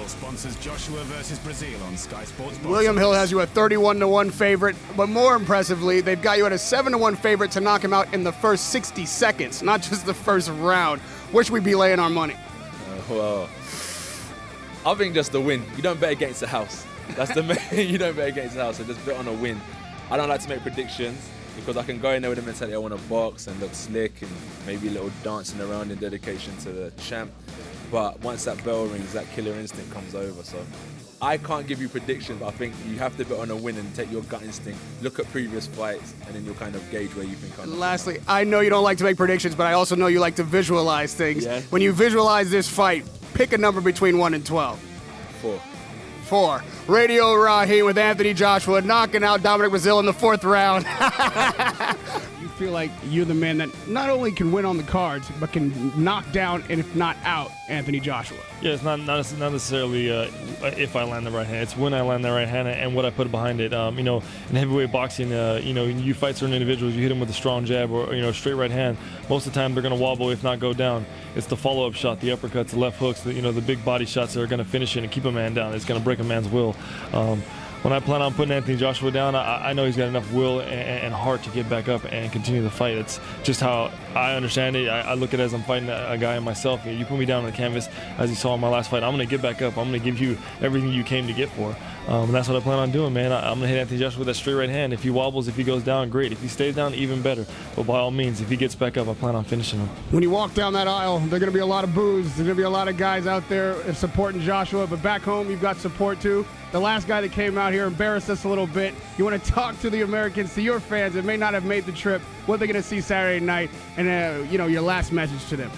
Your sponsors Joshua versus Breazeale on Sky Sports. William Hill has you a 31-1 favorite, but more impressively, they've got you at a 7-1 favorite to knock him out in the first 60 seconds, not just the first round. Where should we be laying our money? Well, I think just the win. You don't bet against the house. That's the main. You don't bet against the house, so just bet on a win. I don't like to make predictions because I can go in there with the mentality I want to box and look slick and maybe a little dancing around in dedication to the champ. But once that bell rings, that killer instinct comes over. So I can't give you predictions, but I think you have to bet on a win and take your gut instinct, look at previous fights, and then you'll kind of gauge where you think I'm. Lastly, I know you don't like to make predictions, but I also know you like to visualize things. Yeah. When you visualize this fight, pick a number between 1 and 12. 4. Radio Raheem with Anthony Joshua knocking out Dominic Breazeale in the 4th round. You feel like you're the man that not only can win on the cards, but can knock down, and if not out, Anthony Joshua. Yeah, it's not necessarily if I land the right hand. It's when I land the right hand and what I put behind it. In heavyweight boxing, you fight certain individuals, you hit them with a strong jab or straight right hand. Most of the time, they're going to wobble, if not go down. It's the follow-up shot, the uppercuts, the left hooks, the big body shots that are going to finish it and keep a man down. It's going to break a man's will. When I plan on putting Anthony Joshua down, I know he's got enough will and heart to get back up and continue the fight. It's just how I understand it. I look at it as I'm fighting a guy myself. You put me down on the canvas, as you saw in my last fight, I'm going to get back up. I'm going to give you everything you came to get for. And that's what I plan on doing, man. I'm going to hit Anthony Joshua with that straight right hand. If he wobbles, if he goes down, great. If he stays down, even better. But by all means, if he gets back up, I plan on finishing him. When you walk down that aisle, there are going to be a lot of boos. There's going to be a lot of guys out there supporting Joshua. But back home, you've got support, too. The last guy that came out here embarrassed us a little bit. You want to talk to the Americans, to your fans that may not have made the trip, what they're going to see Saturday night, and your last message to them.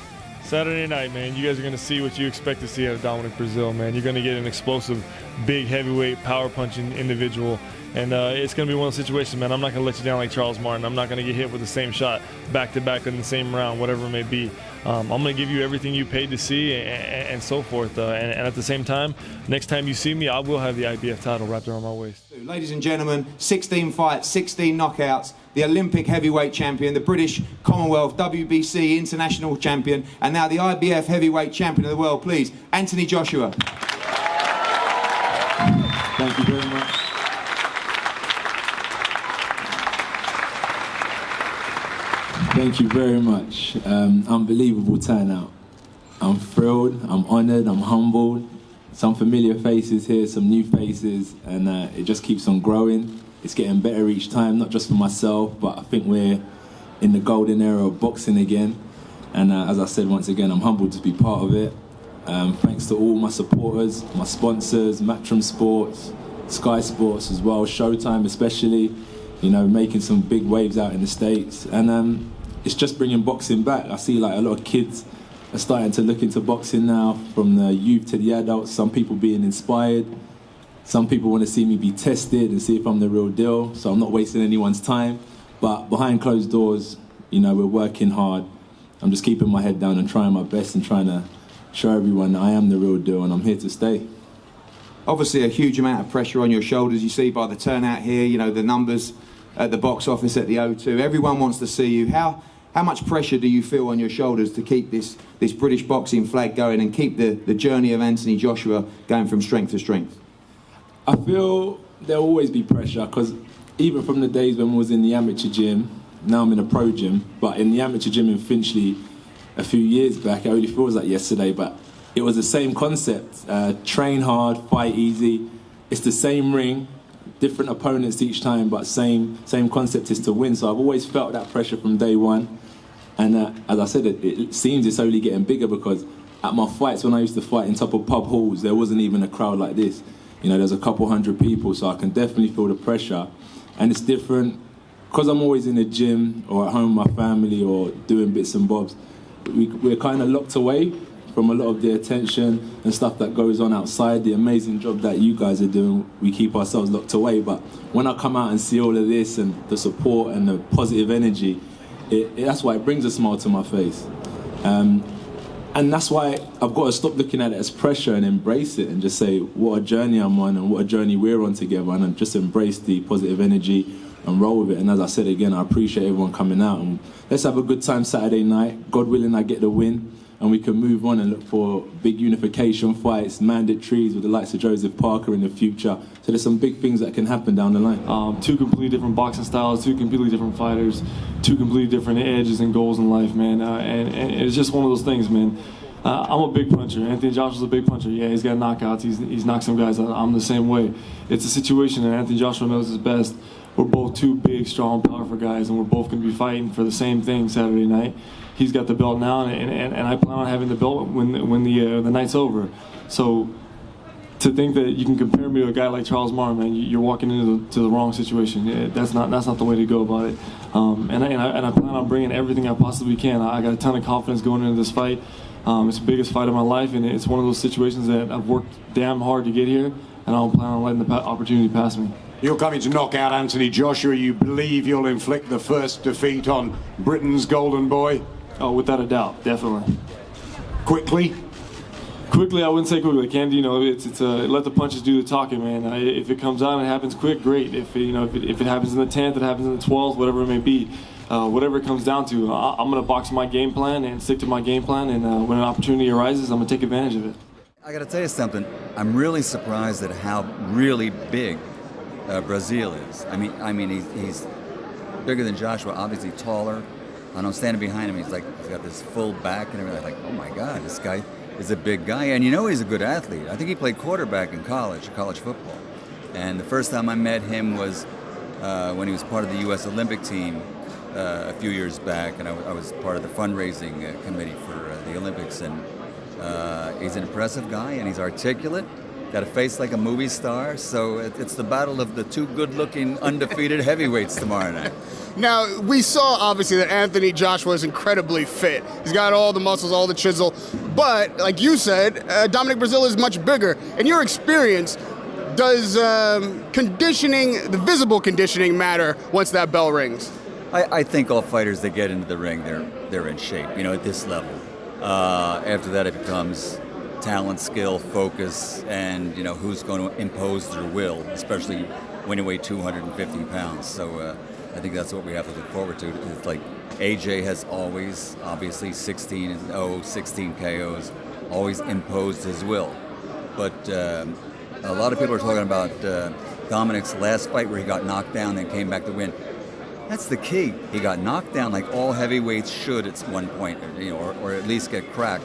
Saturday night, man, you guys are going to see what you expect to see out of Dominic Breazeale, man. You're going to get an explosive, big, heavyweight, power-punching individual. And it's going to be one of those situations, man. I'm not going to let you down like Charles Martin. I'm not going to get hit with the same shot back-to-back in the same round, whatever it may be. I'm going to give you everything you paid to see and so forth. And at the same time, next time you see me, I will have the IBF title wrapped around my waist. Ladies and gentlemen, 16 fights, 16 knockouts, the Olympic heavyweight champion, the British Commonwealth WBC international champion, and now the IBF heavyweight champion of the world, please, Anthony Joshua. Thank you very much. Thank you very much. Unbelievable turnout. I'm thrilled, I'm honoured, I'm humbled. Some familiar faces here, some new faces, and it just keeps on growing. It's getting better each time, not just for myself, but I think we're in the golden era of boxing again. And as I said, once again, I'm humbled to be part of it. Thanks to all my supporters, my sponsors, Matchroom Sports, Sky Sports as well, Showtime especially, making some big waves out in the States. And it's just bringing boxing back. I see like a lot of kids are starting to look into boxing now, from the youth to the adults, some people being inspired. Some people want to see me be tested and see if I'm the real deal, so I'm not wasting anyone's time. But behind closed doors, we're working hard. I'm just keeping my head down and trying my best and trying to show everyone that I am the real deal and I'm here to stay. Obviously a huge amount of pressure on your shoulders, you see by the turnout here, the numbers at the box office at the O2. Everyone wants to see you. How much pressure do you feel on your shoulders to keep this British boxing flag going and keep the journey of Anthony Joshua going from strength to strength? I feel there'll always be pressure, because even from the days when I was in the amateur gym, now I'm in a pro gym, but in the amateur gym in Finchley a few years back, it only feels like yesterday, but it was the same concept. Train hard, fight easy. It's the same ring, different opponents each time, but same concept is to win. So I've always felt that pressure from day one. And as I said, it seems it's only getting bigger, because at my fights, when I used to fight in top of pub halls, there wasn't even a crowd like this. There's a couple hundred people, so I can definitely feel the pressure. And it's different, because I'm always in the gym or at home with my family or doing bits and bobs. We're kind of locked away from a lot of the attention and stuff that goes on outside. The amazing job that you guys are doing, we keep ourselves locked away. But when I come out and see all of this and the support and the positive energy, that's why it brings a smile to my face. And that's why I've got to stop looking at it as pressure and embrace it and just say what a journey I'm on and what a journey we're on together, and just embrace the positive energy and roll with it. And as I said again, I appreciate everyone coming out, and let's have a good time Saturday night. God willing, I get the win. and we can move on and look for big unification fights, mandatories with the likes of Joseph Parker in the future. So there's some big things that can happen down the line. Two completely different boxing styles, two completely different fighters, two completely different edges and goals in life, man. And it's just one of those things, man. I'm a big puncher. Anthony Joshua's a big puncher. Yeah, he's got knockouts. He's knocked some guys out. I'm the same way. It's a situation that Anthony Joshua knows is best. We're both two big, strong, powerful guys, and we're both going to be fighting for the same thing Saturday night. He's got the belt now, and I plan on having the belt when the night's over. So to think that you can compare me to a guy like Charles Martin, man, you're walking into the wrong situation. Yeah, that's not the way to go about it. And I plan on bringing everything I possibly can. I got a ton of confidence going into this fight. It's the biggest fight of my life, and it's one of those situations that I've worked damn hard to get here, and I don't plan on letting the opportunity pass me. You're coming to knock out Anthony Joshua. You believe you'll inflict the first defeat on Britain's golden boy? Oh, without a doubt, definitely. Quickly? Quickly, I wouldn't say quickly. Candy, it's let the punches do the talking, man. If it comes on, it happens quick, great. If it happens in the 10th, it happens in the 12th, whatever it may be. Whatever it comes down to, I'm going to box my game plan and stick to my game plan, and when an opportunity arises, I'm going to take advantage of it. I got to tell you something. I'm really surprised at how really big Breazeale is. I mean, he's bigger than Joshua, obviously taller. And I'm standing behind him. He's got this full back and everything. Like, oh my God, this guy is a big guy, and he's a good athlete. I think he played quarterback in college football. And the first time I met him was when he was part of the U.S. Olympic team a few years back, and I was part of the fundraising committee for the Olympics. And he's an impressive guy, and he's articulate. Got a face like a movie star, so it's the battle of the two good-looking, undefeated heavyweights tomorrow night. Now, we saw, obviously, that Anthony Joshua is incredibly fit. He's got all the muscles, all the chisel. But, like you said, Dominic Breazeale is much bigger. In your experience, does conditioning, the visible conditioning, matter once that bell rings? I think all fighters that get into the ring, they're in shape, at this level. After that, it becomes talent, skill, focus, and who's going to impose their will, especially when you weigh 250 pounds. So I think that's what we have to look forward to. It's like AJ has always, obviously, 16-0, 16 KOs, always imposed his will. But a lot of people are talking about Dominic's last fight where he got knocked down and came back to win. That's the key. He got knocked down like all heavyweights should at one point, or at least get cracked.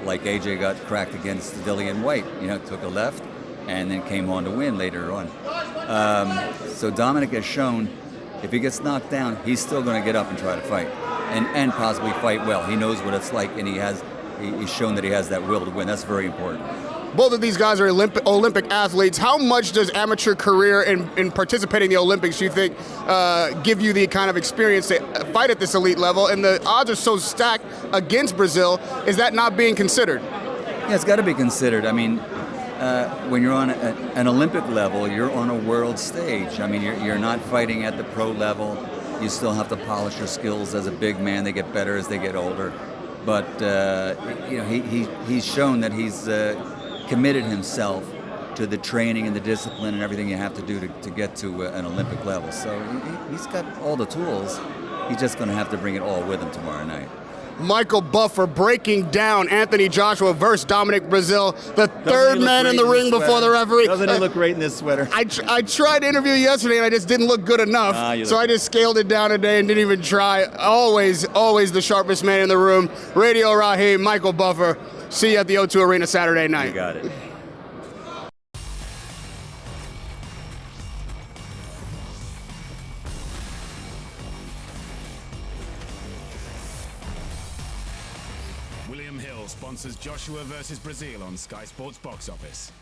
Like AJ got cracked against Dillian White, took a left and then came on to win later on. So Dominic has shown if he gets knocked down, he's still going to get up and try to fight and possibly fight well. He knows what it's like, and he's shown that he has that will to win. That's very important. Both of these guys are Olympic athletes. How much does amateur career and participating in the Olympics, you think, give you the kind of experience to fight at this elite level? And the odds are so stacked against Breazeale. Is that not being considered? Yeah, it's got to be considered. I mean, when you're on an Olympic level, you're on a world stage. I mean, you're not fighting at the pro level. You still have to polish your skills as a big man. They get better as they get older. But, he's shown that he's committed himself to the training and the discipline and everything you have to do to get to an Olympic level. So he's got all the tools. He's just going to have to bring it all with him tomorrow night. Michael Buffer breaking down Anthony Joshua versus Dominic Breazeale, the third man in the ring before the referee. Doesn't he look great in this sweater? I tried to interview yesterday and I just didn't look good enough. So I just scaled it down today and didn't even try. Always the sharpest man in the room. Radio Raheem, Michael Buffer. See you at the O2 Arena Saturday night. You got it. William Hill sponsors Joshua versus Breazeale on Sky Sports Box Office.